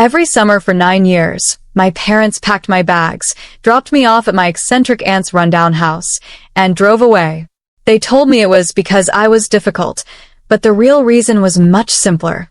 Every summer for 9 years, my parents packed my bags, dropped me off at my eccentric aunt's rundown house, and drove away. They told me it was because I was difficult, but the real reason was much simpler.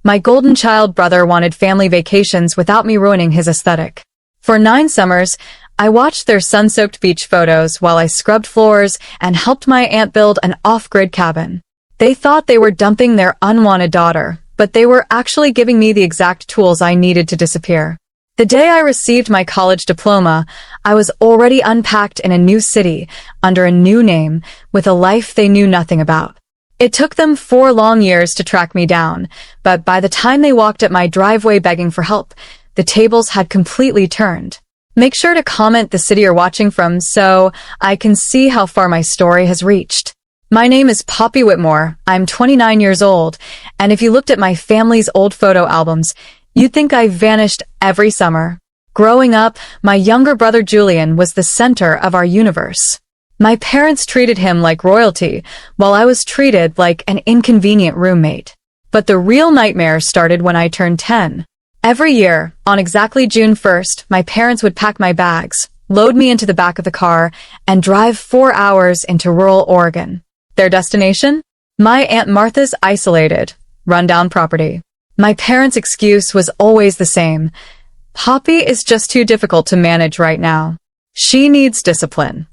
My golden child brother wanted family vacations without me ruining his aesthetic. For 9 summers, I watched their sun-soaked beach photos while I scrubbed floors and helped my aunt build an off-grid cabin. They thought they were dumping their unwanted daughter, but they were actually giving me the exact tools I needed to disappear. The day I received my college diploma, I was already unpacked in a new city, under a new name, with a life they knew nothing about. It took them 4 long years to track me down, but by the time they walked at my driveway begging for help, the tables had completely turned. Make sure to comment the city you're watching from so I can see how far my story has reached. My name is Poppy Whitmore. I'm 29 years old, and if you looked at my family's old photo albums, you'd think I vanished every summer. Growing up, my younger brother Julian was the center of our universe. My parents treated him like royalty, while I was treated like an inconvenient roommate. But the real nightmare started when I turned 10. Every year, on exactly June 1st, my parents would pack my bags, load me into the back of the car, and drive 4 hours into rural Oregon. Their destination? My Aunt Martha's isolated, rundown property. My parents' excuse was always the same. Poppy is just too difficult to manage right now. She needs discipline.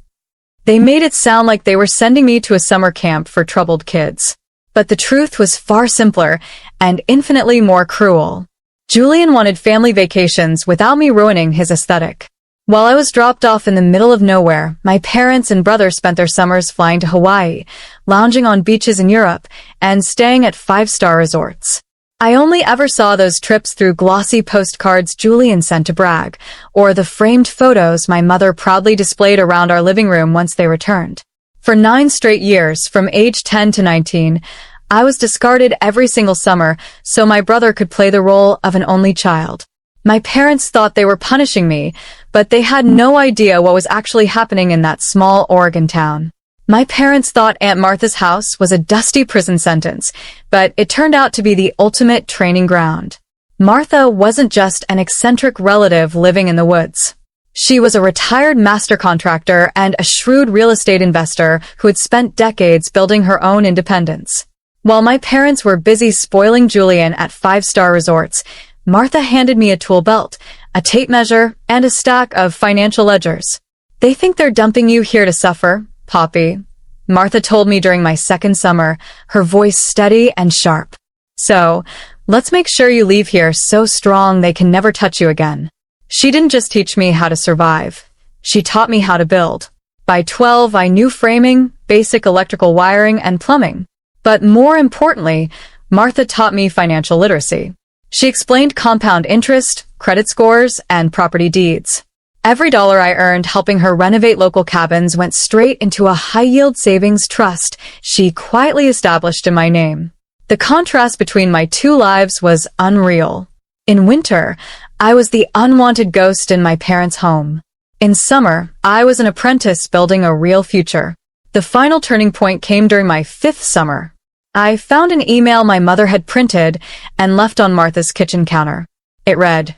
They made it sound like they were sending me to a summer camp for troubled kids. But the truth was far simpler and infinitely more cruel. Julian wanted family vacations without me ruining his aesthetic. While I was dropped off in the middle of nowhere, my parents and brother spent their summers flying to Hawaii, lounging on beaches in Europe, and staying at 5-star resorts. I only ever saw those trips through glossy postcards Julian sent to brag, or the framed photos my mother proudly displayed around our living room once they returned. For 9 straight years, from age 10 to 19, I was discarded every single summer so my brother could play the role of an only child. My parents thought they were punishing me, but they had no idea what was actually happening in that small Oregon town. My parents thought Aunt Martha's house was a dusty prison sentence, but it turned out to be the ultimate training ground. Martha wasn't just an eccentric relative living in the woods. She was a retired master contractor and a shrewd real estate investor who had spent decades building her own independence. While my parents were busy spoiling Julian at 5-star resorts, Martha handed me a tool belt, a tape measure, and a stack of financial ledgers. They think they're dumping you here to suffer, Poppy, Martha told me during my 2nd summer, her voice steady and sharp. So, let's make sure you leave here so strong they can never touch you again. She didn't just teach me how to survive. She taught me how to build. By 12, I knew framing, basic electrical wiring, and plumbing. But more importantly, Martha taught me financial literacy. She explained compound interest, credit scores, and property deeds. Every dollar I earned helping her renovate local cabins went straight into a high-yield savings trust she quietly established in my name. The contrast between my 2 lives was unreal. In winter, I was the unwanted ghost in my parents' home. In summer, I was an apprentice building a real future. The final turning point came during my 5th summer. I found an email my mother had printed and left on Martha's kitchen counter. It read,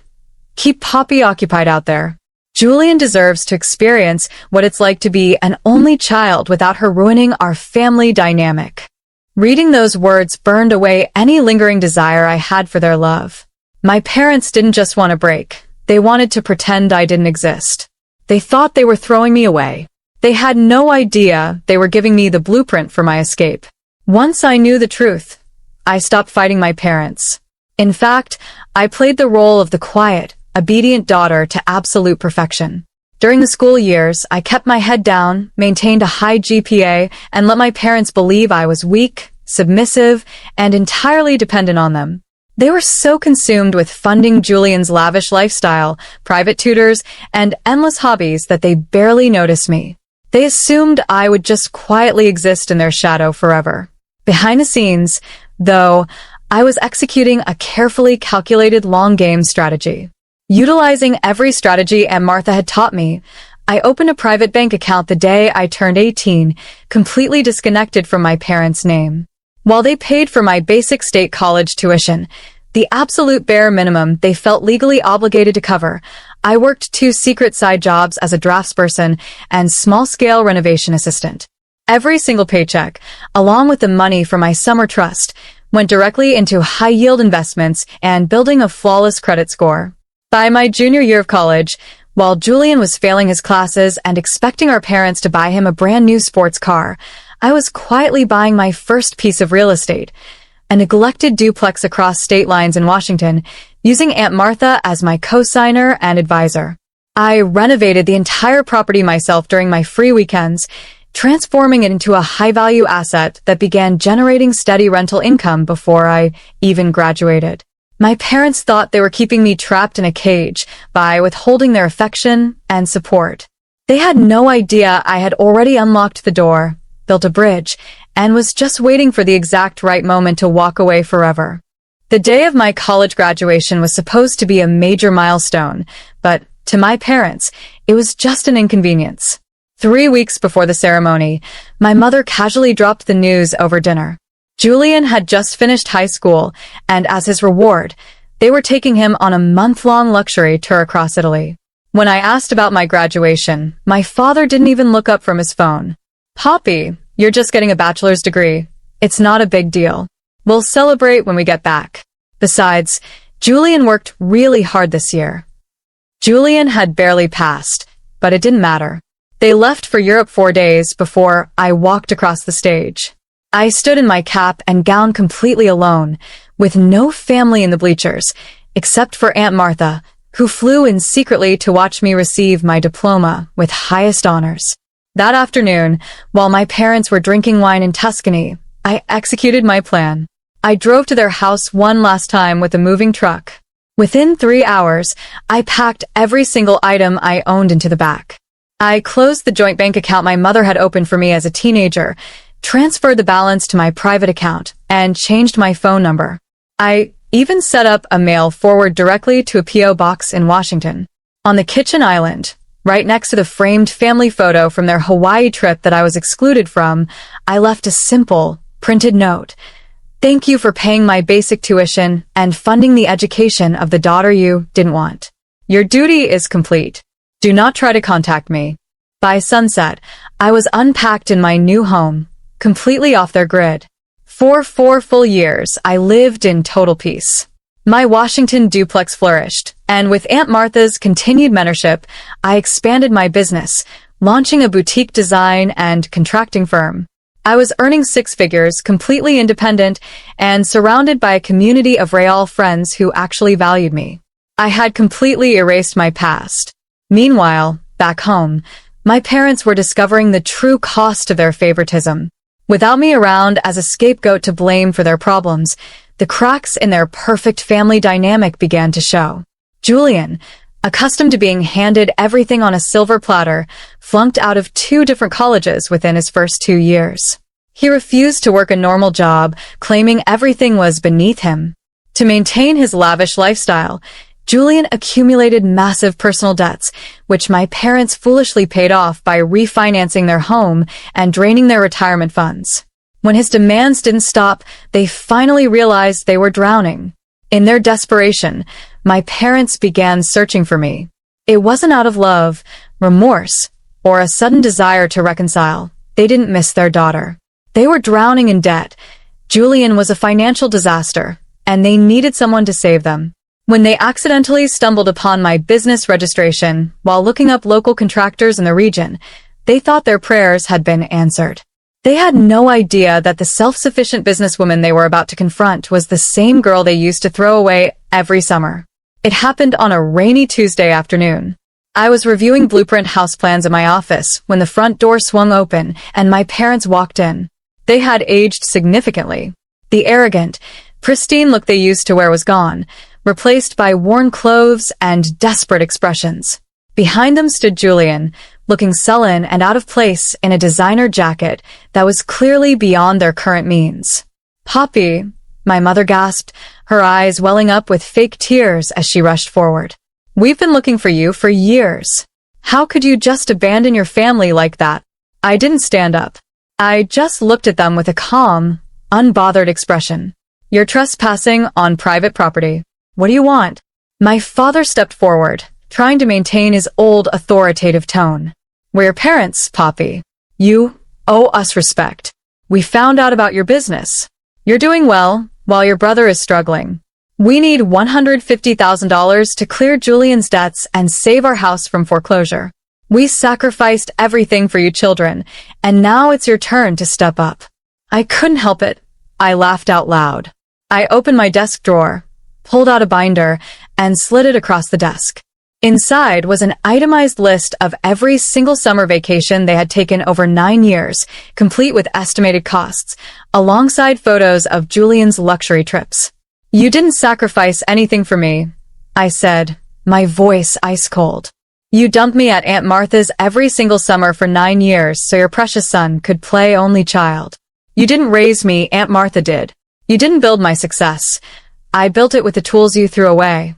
"Keep Poppy occupied out there. Julian deserves to experience what it's like to be an only child without her ruining our family dynamic." Reading those words burned away any lingering desire I had for their love. My parents didn't just want a break. They wanted to pretend I didn't exist. They thought they were throwing me away. They had no idea they were giving me the blueprint for my escape. Once I knew the truth, I stopped fighting my parents. In fact, I played the role of the quiet, obedient daughter to absolute perfection. During the school years, I kept my head down, maintained a high GPA, and let my parents believe I was weak, submissive, and entirely dependent on them. They were so consumed with funding Julian's lavish lifestyle, private tutors, and endless hobbies that they barely noticed me. They assumed I would just quietly exist in their shadow forever. Behind the scenes, though, I was executing a carefully calculated long-game strategy. Utilizing every strategy Aunt Martha had taught me, I opened a private bank account the day I turned 18, completely disconnected from my parents' name. While they paid for my basic state college tuition, the absolute bare minimum they felt legally obligated to cover. I worked 2 secret side jobs as a draftsperson and small-scale renovation assistant. Every single paycheck, along with the money from my summer trust, went directly into high-yield investments and building a flawless credit score. By my junior year of college, while Julian was failing his classes and expecting our parents to buy him a brand new sports car, I was quietly buying my first piece of real estate, a neglected duplex across state lines in Washington, using Aunt Martha as my co-signer and advisor. I renovated the entire property myself during my free weekends, transforming it into a high-value asset that began generating steady rental income before I even graduated. My parents thought they were keeping me trapped in a cage by withholding their affection and support. They had no idea I had already unlocked the door, built a bridge, and was just waiting for the exact right moment to walk away forever. The day of my college graduation was supposed to be a major milestone, but to my parents, it was just an inconvenience. 3 weeks before the ceremony, my mother casually dropped the news over dinner. Julian had just finished high school, and as his reward, they were taking him on a month-long luxury tour across Italy. When I asked about my graduation, my father didn't even look up from his phone. "Poppy, you're just getting a bachelor's degree. It's not a big deal. We'll celebrate when we get back." Besides, Julian worked really hard this year. Julian had barely passed, but it didn't matter. They left for Europe 4 days before I walked across the stage. I stood in my cap and gown completely alone, with no family in the bleachers, except for Aunt Martha, who flew in secretly to watch me receive my diploma with highest honors. That afternoon, while my parents were drinking wine in Tuscany, I executed my plan. I drove to their house one last time with a moving truck. Within 3 hours, I packed every single item I owned into the back. I closed the joint bank account my mother had opened for me as a teenager, transferred the balance to my private account, and changed my phone number. I even set up a mail forward directly to a P.O. box in Washington. On the kitchen island, right next to the framed family photo from their Hawaii trip that I was excluded from, I left a simple, printed note. "Thank you for paying my basic tuition and funding the education of the daughter you didn't want. Your duty is complete. Do not try to contact me." By sunset, I was unpacked in my new home, completely off their grid. For 4 full years, I lived in total peace. My Washington duplex flourished, and with Aunt Martha's continued mentorship, I expanded my business, launching a boutique design and contracting firm. I was earning 6 figures, completely independent, and surrounded by a community of real friends who actually valued me. I had completely erased my past. Meanwhile, back home, my parents were discovering the true cost of their favoritism. Without me around as a scapegoat to blame for their problems, the cracks in their perfect family dynamic began to show. Julian, accustomed to being handed everything on a silver platter, flunked out of 2 different colleges within his first 2 years. He refused to work a normal job, claiming everything was beneath him. To maintain his lavish lifestyle, Julian accumulated massive personal debts, which my parents foolishly paid off by refinancing their home and draining their retirement funds. When his demands didn't stop, they finally realized they were drowning. In their desperation, my parents began searching for me. It wasn't out of love, remorse, or a sudden desire to reconcile. They didn't miss their daughter. They were drowning in debt. Julian was a financial disaster, and they needed someone to save them. When they accidentally stumbled upon my business registration while looking up local contractors in the region, they thought their prayers had been answered. They had no idea that the self-sufficient businesswoman they were about to confront was the same girl they used to throw away every summer. It happened on a rainy Tuesday afternoon. I was reviewing blueprint house plans in my office when the front door swung open and my parents walked in. They had aged significantly. The arrogant, pristine look they used to wear was gone, replaced by worn clothes and desperate expressions. Behind them stood Julian, looking sullen and out of place in a designer jacket that was clearly beyond their current means. "Poppy," my mother gasped, her eyes welling up with fake tears as she rushed forward. "We've been looking for you for years. How could you just abandon your family like that?" I didn't stand up. I just looked at them with a calm, unbothered expression. You're trespassing on private property. What do you want? My father stepped forward, trying to maintain his old authoritative tone. We're your parents, Poppy. You owe us respect. We found out about your business. You're doing well, while your brother is struggling. We need $150,000 to clear Julian's debts and save our house from foreclosure. We sacrificed everything for you children, and now it's your turn to step up. I couldn't help it. I laughed out loud. I opened my desk drawer, pulled out a binder, and slid it across the desk. Inside was an itemized list of every single summer vacation they had taken over 9 years, complete with estimated costs, alongside photos of Julian's luxury trips. You didn't sacrifice anything for me, I said, my voice ice cold. You dumped me at Aunt Martha's every single summer for 9 years so your precious son could play only child. You didn't raise me, Aunt Martha did. You didn't build my success. I built it with the tools you threw away.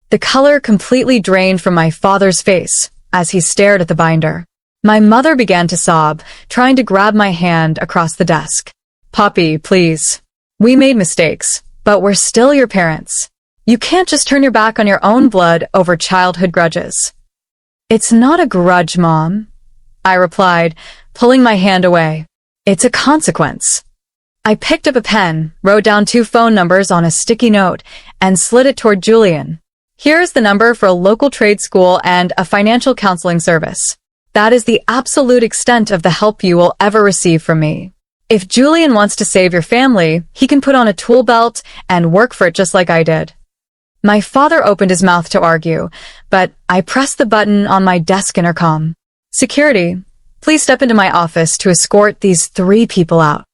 The color completely drained from my father's face as he stared at the binder. My mother began to sob, trying to grab my hand across the desk. Poppy, please. We made mistakes, but we're still your parents. You can't just turn your back on your own blood over childhood grudges. It's not a grudge, Mom, I replied, pulling my hand away. It's a consequence. I picked up a pen, wrote down 2 phone numbers on a sticky note, and slid it toward Julian. Here's the number for a local trade school and a financial counseling service. That is the absolute extent of the help you will ever receive from me. If Julian wants to save your family, he can put on a tool belt and work for it just like I did. My father opened his mouth to argue, but I pressed the button on my desk intercom. Security, please step into my office to escort these 3 people out.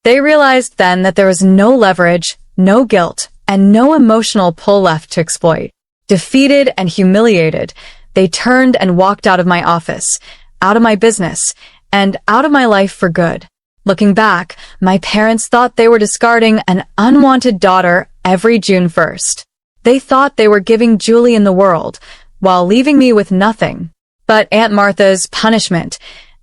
They realized then that there was no leverage, no guilt, and no emotional pull left to exploit. Defeated and humiliated, they turned and walked out of my office, out of my business, and out of my life for good. Looking back, my parents thought they were discarding an unwanted daughter every June 1st. They thought they were giving Julian the world, while leaving me with nothing. But Aunt Martha's punishment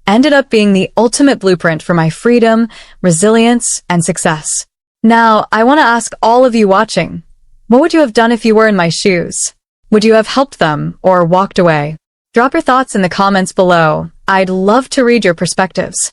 ended up being the ultimate blueprint for my freedom, resilience, and success. Now, I want to ask all of you watching, what would you have done if you were in my shoes? Would you have helped them or walked away? Drop your thoughts in the comments below. I'd love to read your perspectives.